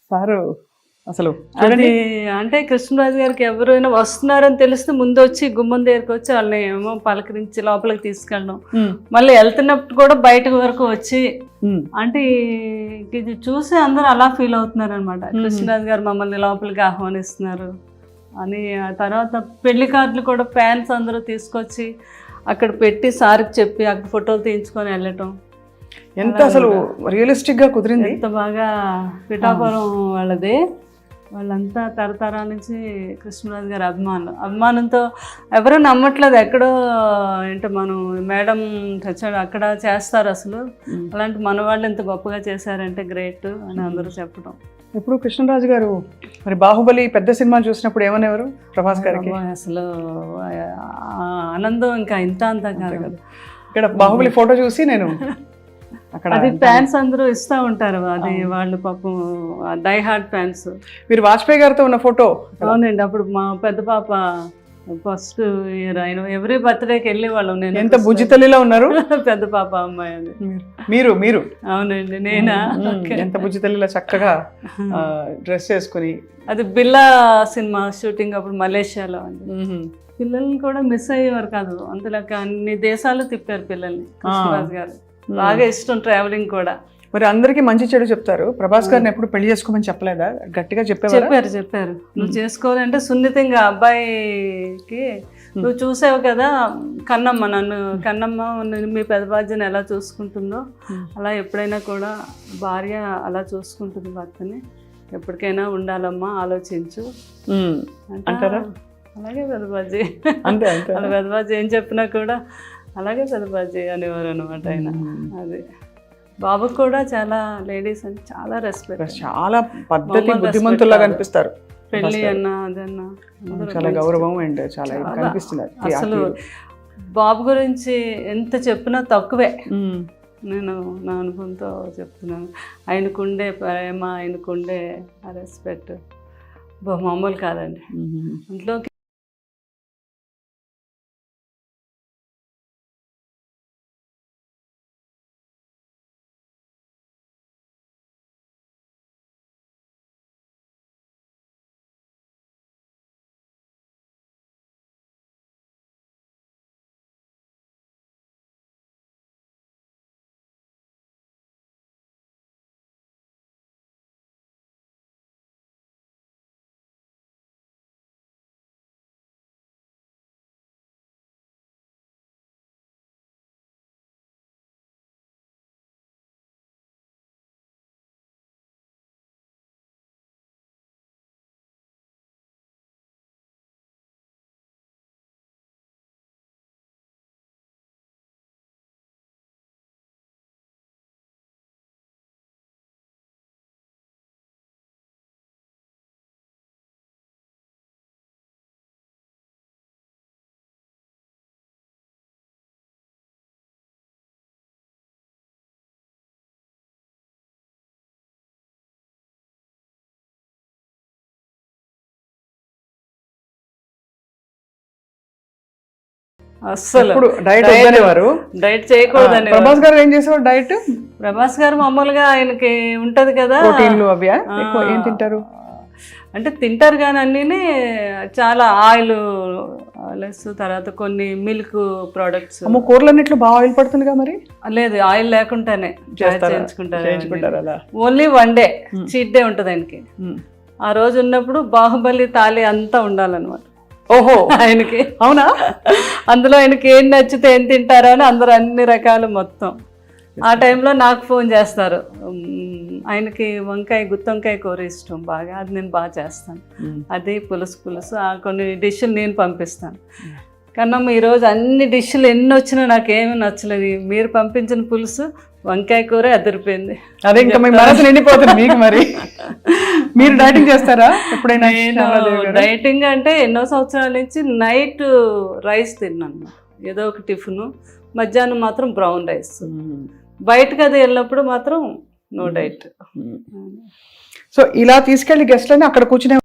Sir అసలు అది అంటే కృష్ణరాజు గారికి ఎవరైనా వస్తున్నారని తెలిస్తే ముందు వచ్చి గుమ్మం దగ్గరికి వచ్చి వాళ్ళని ఏమో పలకరించి లోపలికి తీసుకెళ్ళడం, మళ్ళీ వెళ్తున్నప్పుడు కూడా బయట వరకు వచ్చి అంటే ఇది చూసి అందరూ అలా ఫీల్ అవుతున్నారు అనమాట. కృష్ణరాజు గారు మమ్మల్ని లోపలికి ఆహ్వానిస్తున్నారు అని. ఆ తర్వాత పెళ్లి కార్డులు కూడా ఫ్యాన్స్ అందరూ తీసుకొచ్చి అక్కడ పెట్టి సార్కి చెప్పి అక్కడ ఫోటోలు తీయించుకొని వెళ్ళటం ఎంత అసలు రియలిస్టిక్ గా కుదిరింది. ఎంత బాగా పిఠాపురం వాళ్ళది, వాళ్ళంతా తరతరాల నుంచి కృష్ణరాజు గారి అభిమానంతో ఎవరూ నమ్మట్లేదు. ఎక్కడో ఏంటో మనం మేడం తెచ్చాడు అక్కడ చేస్తారు అసలు, అలాంటి మన వాళ్ళు ఎంత గొప్పగా చేశారంటే గ్రేట్ అని అందరూ చెప్పడం. ఇప్పుడు కృష్ణరాజు గారు మరి బాహుబలి పెద్ద సినిమా చూసినప్పుడు ఏమనేవారు ప్రభాస్ గారికి? అసలు ఆనందం ఇంకా ఇంత అంతా కాదు కదా. ఇక్కడ బాహుబలి ఫోటో చూసి నేను అది ఫ్యాన్స్ అందరూ ఇస్తూ ఉంటారు, అది వాళ్ళు పాపం డై హార్ట్ ఫ్యాన్స్. మీరు వాజ్పేయి గారితో ఉన్న ఫోటో? అవునండి, అప్పుడు మా పెద్ద పాప ఫస్ట్ ఇయర్ ఆయన ఎవ్రీ బర్త్డేకి వెళ్ళేవాళ్ళం. నేను ఎంత బుజ్జి తల్లిలో ఉన్నారు పెద్ద పాప అమ్మాయి అది. మీరు అవునండి, నేనా? ఎంత బుజ్జి తల్లిలో చక్కగా డ్రెస్ చేసుకుని. అది బిల్లా సినిమా షూటింగ్ అప్పుడు మలేషియాలో అండి. పిల్లల్ని కూడా మిస్ అయ్యేవారు కాదు, అంతలాగా అన్ని దేశాలు తిప్పారు పిల్లల్ని కృష్ణరాజు గారు. బాగా ఇష్టం ట్రావెలింగ్ కూడా. మరి అందరికి మంచి చెడు చెప్తారు, ప్రభాస్ గారిని ఎప్పుడు పెళ్లి చేసుకోమని చెప్పలేదా? గట్టిగా చెప్పారు నువ్వు చేసుకోవాలంటే సున్నితంగా అబ్బాయికి నువ్వు చూసావు కదా కన్నమ్మ, కన్నమ్మ మీ పెద్ద బాధ్యని ఎలా చూసుకుంటుందో అలా ఎప్పుడైనా కూడా భార్య అలా చూసుకుంటుంది భర్తని, ఎప్పటికైనా ఉండాలమ్మా ఆలోచించు అంటారా. అలాగే పెద్దబాజీ అంతే అలా పెద్దబాజీ ఏం చెప్పినా కూడా అలాగే పెద్దబాజీ అనేవారు అనమాట ఆయన. అది బాబుకు కూడా చాలా లేడీస్ అని చాలా రెస్పెక్ట్, చాలా పద్ధతి బుద్ధిమంతుల్లా కనిపిస్తారు. పెళ్ళి అన్నా అదన్నా చాలా గౌరవం అండ్ చాలా కనిపిస్తుంది. అసలు బాబు గురించి ఎంత చెప్పినా తక్కువే. నేను నా అనుభవంతో చెప్తున్నాను, ఆయనకుండే ప్రేమ, ఆయనకుండే రెస్పెక్ట్ మామూలు కాదండి. ఇంట్లోకి అస్సలు డైట్ చేయకూడదని. ప్రభాస్ గారు ఏం చేసేవారు డైట్? ప్రభాస్ గారు మామూలుగా ఆయనకి ఉంటది కదా ప్రోటీన్లు అవి ఏం తింటారు అంటే తింటారు కానీ అన్నీ చాలా ఆయిల్ లెస్, తర్వాత కొన్ని మిల్క్ ప్రోడక్ట్స్. కూరలన్నిట్లో బాగా ఆయిల్ పడుతుందిగా మరి? లేదు, ఆయిల్ లేకుండానే చేయించుకుంటారు. Only one day cheat day ఉంటుంది ఆయనకి. ఆ రోజు ఉన్నప్పుడు బాహుబలి తాళి అంతా ఉండాలన్నమాట. ఓహో, ఆయనకి అవునా? అందులో ఆయనకి ఏం నచ్చితే ఏం తింటారో అని అందరూ అన్ని రకాలు మొత్తం. ఆ టైంలో నాకు ఫోన్ చేస్తారు, ఆయనకి గుత్తొంకాయ కూర ఇష్టం బాగా, అది నేను బాగా చేస్తాను, అది పులుసు కొన్ని డిష్లు నేను పంపిస్తాను. కన్నమ్మ ఈరోజు అన్ని డిష్లు ఎన్ని వచ్చినా నాకేమీ నచ్చలేదు. మీరు పంపించిన పులుసు వంకాయ కూర అదిరిపోయింది. అదే ఇంకా మీ మనసు నిండిపోతుంది మీకు. మరి మీరు డైటింగ్ చేస్తారా ఎప్పుడైనా? డైటింగ్ అంటే ఎన్నో సంవత్సరాల నుంచి నైట్ రైస్ తిన్నాను, ఏదో ఒక టిఫిన్. మధ్యాహ్నం మాత్రం బ్రౌన్ రైస్. బయటకు అది వెళ్ళినప్పుడు మాత్రం నో డైట్. సో ఇలా తీసుకెళ్లి గెస్ట్లని అక్కడ కూర్చునే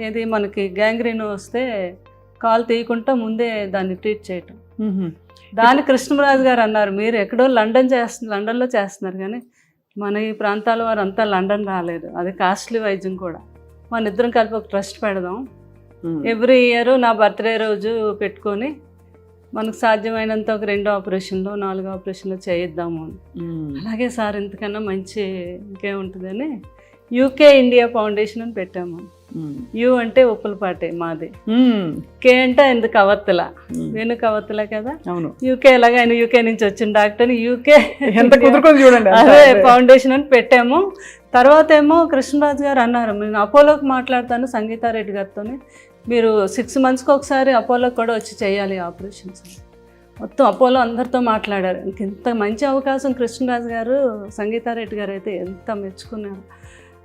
ఏది మనకి గ్యాంగ్రీన్ వస్తే కాలు తీయకుండా ముందే దాన్ని ట్రీట్ చేయటం. దాని కృష్ణరాజు గారు అన్నారు, మీరు ఎక్కడో లండన్లో చేస్తున్నారు కానీ మన ఈ ప్రాంతాల వారు అంతా లండన్ రాలేదు, అది కాస్ట్లీ వైద్యం కూడా, మన ఇద్దరం కలిపి ఒక ట్రస్ట్ పెడదాం, ఎవ్రీ ఇయర్ నా బర్త్డే రోజు పెట్టుకొని మనకు సాధ్యమైనంత ఒక 2 ఆపరేషన్లు 4 ఆపరేషన్లు చేయిద్దాము అని. అలాగే సార్ ఇంతకన్నా మంచి ఇంకేముంటుందని యూకే ఇండియా ఫౌండేషన్ అని పెట్టాము. యు అంటే ఉప్పులపాటి మాది, కే అంటే ఎందుకు కవత్తల, వేణు కవత్తల కదా, యూకే ఎలాగ ఆయన యూకే నుంచి వచ్చిన డాక్టర్ యూకే అదే ఫౌండేషన్ అని పెట్టాము. తర్వాత ఏమో కృష్ణరాజు గారు అన్నారు, నేను అపోలోకి మాట్లాడతాను సంగీతారెడ్డి గారితో, మీరు 6 monthsకి ఒకసారి అపోలోకి కూడా వచ్చి చేయాలి ఆపరేషన్స్. మొత్తం అపోలో అందరితో మాట్లాడారు. ఇంత మంచి అవకాశం కృష్ణరాజు గారు సంగీతారెడ్డి గారు అయితే ఎంత మెచ్చుకున్నారు.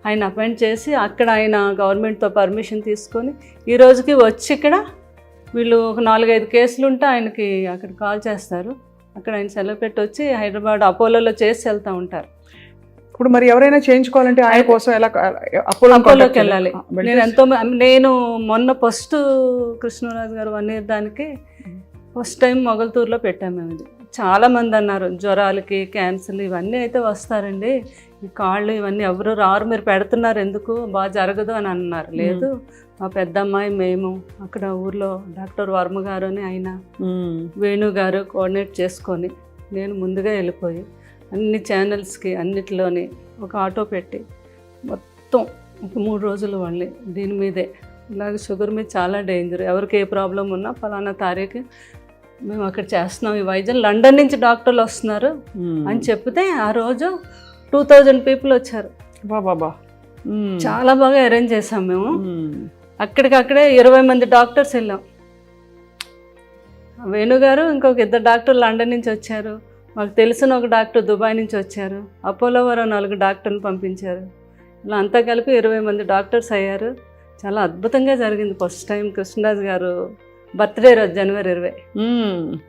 ఆయన అపాయింట్ చేసి అక్కడ ఆయన గవర్నమెంట్తో పర్మిషన్ తీసుకొని ఈ రోజుకి వచ్చి ఇక్కడ వీళ్ళు ఒక 4-5 కేసులు ఉంటే ఆయనకి అక్కడ కాల్ చేస్తారు, అక్కడ ఆయన సెలవు పెట్టి వచ్చి హైదరాబాద్ అపోలోలో చేసి వెళ్తూ ఉంటారు. ఇప్పుడు మరి ఎవరైనా చేయించుకోవాలంటే ఆయన కోసం ఎలా అపోలోకి వెళ్ళాలి? నేను మొన్న ఫస్ట్ కృష్ణరాజు గారు 1 year దానికి ఫస్ట్ టైం మొగల్తూరులో పెట్టాము మేము. ఇది చాలామంది అన్నారు జ్వరాలకి క్యాన్సర్లు ఇవన్నీ అయితే వస్తారండి, ఈ కాళ్ళు ఇవన్నీ ఎవరు రారు, మీరు పెడుతున్నారు ఎందుకు, బాగా జరగదు అని అన్నారు. లేదు మా పెద్దమ్మాయి మేము అక్కడ ఊర్లో డాక్టర్ వర్మ గారు అని ఆయన వేణు గారు కోఆర్డినేట్ చేసుకొని నేను ముందుగా వెళ్ళిపోయి అన్ని ఛానల్స్కి అన్నిటిలోని ఒక ఆటో పెట్టి మొత్తం ఒక 3 రోజులు వాళ్ళే దీని మీదే, ఇలాగ షుగర్ మీద చాలా డేంజర్, ఎవరికి ఏ ప్రాబ్లం ఉన్నా ఫలానా తారీఖు మేము అక్కడ చేస్తున్నాం ఈ వైద్యం, లండన్ నుంచి డాక్టర్లు వస్తున్నారు అని చెప్తే ఆ రోజు 2000 people వచ్చారు. బాబా చాలా బాగా అరేంజ్ చేసాం మేము. అక్కడికక్కడే 20 మంది డాక్టర్స్ వెళ్ళాం. వేణుగారు ఇంకొక 2 డాక్టర్లు లండన్ నుంచి వచ్చారు, మాకు తెలిసిన ఒక డాక్టర్ దుబాయ్ నుంచి వచ్చారు, అపోలో వారు 4 డాక్టర్లు పంపించారు. ఇలా అంతా కలిపి 20 మంది డాక్టర్స్ అయ్యారు. చాలా అద్భుతంగా జరిగింది. ఫస్ట్ టైం కృష్ణరాజు గారు బర్త్డే రోజు January 20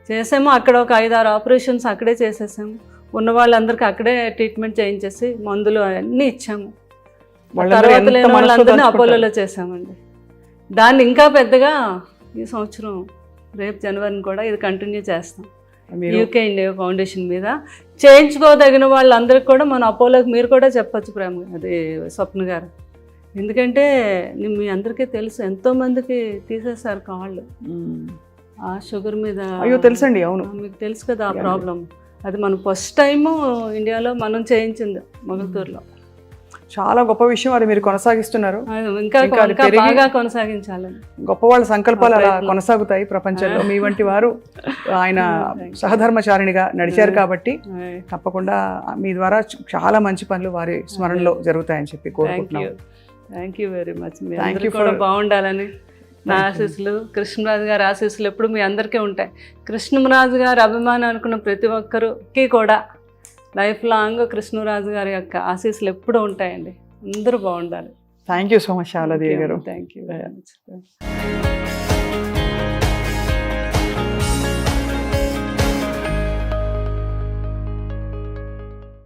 చేసాము. అక్కడ ఒక 5-6 ఆపరేషన్స్ అక్కడే చేసేసాము. ఉన్న వాళ్ళందరికీ అక్కడే ట్రీట్మెంట్ చేయించేసి మందులు అన్నీ ఇచ్చాము. తర్వాత లేని వాళ్ళందరినీ అపోలోలో చేసామండి. దాన్ని ఇంకా పెద్దగా ఈ సంవత్సరం రేపు జనవరిని కూడా ఇది కంటిన్యూ చేస్తాం. యూకే ఇండియా ఫౌండేషన్ మీద చేయించుకోదగిన వాళ్ళందరికీ కూడా మన అపోలోకి మీరు కూడా చెప్పచ్చు ప్రేమ, అది స్వప్న గారు. ఎందుకంటే మీ అందరికీ తెలుసు ఎంతోమందికి తీసేశారు కాళ్ళు ఆ షుగర్ మీద. అయ్యో తెలుసండి, అవును మీకు తెలుసు కదా ఆ ప్రాబ్లం. అది మనం ఫస్ట్ టైము ఇండియాలో మనం చేయించింది మొగల్తూరులో. చాలా గొప్ప విషయం, అది మీరు కొనసాగిస్తున్నారు. ఇంకా బాగా కొనసాగించాలని గొప్ప వాళ్ళ సంకల్పాలు అలా కొనసాగుతాయి ప్రపంచంలో. మీ వంటి వారు ఆయన సహధర్మచారిణిగా నడిచారు కాబట్టి తప్పకుండా మీ ద్వారా చాలా మంచి పనులు వారి స్మరణలో జరుగుతాయని చెప్పి కోరుకుంటున్నాను. Thank you very much. మీ అందరికీ కూడా బాగుండాలని నా ఆశీస్సులు, కృష్ణరాజు గారి ఆశీస్సులు ఎప్పుడు మీ అందరికీ ఉంటాయి. కృష్ణరాజు గారి అభిమానం అనుకున్న ప్రతి ఒక్కరికి కూడా లైఫ్ లాంగ్ కృష్ణరాజు గారి యొక్క ఆశీస్సులు ఎప్పుడూ ఉంటాయండి. అందరూ బాగుండాలి. Thank you so much Saradadevi గారు. Thank you very much.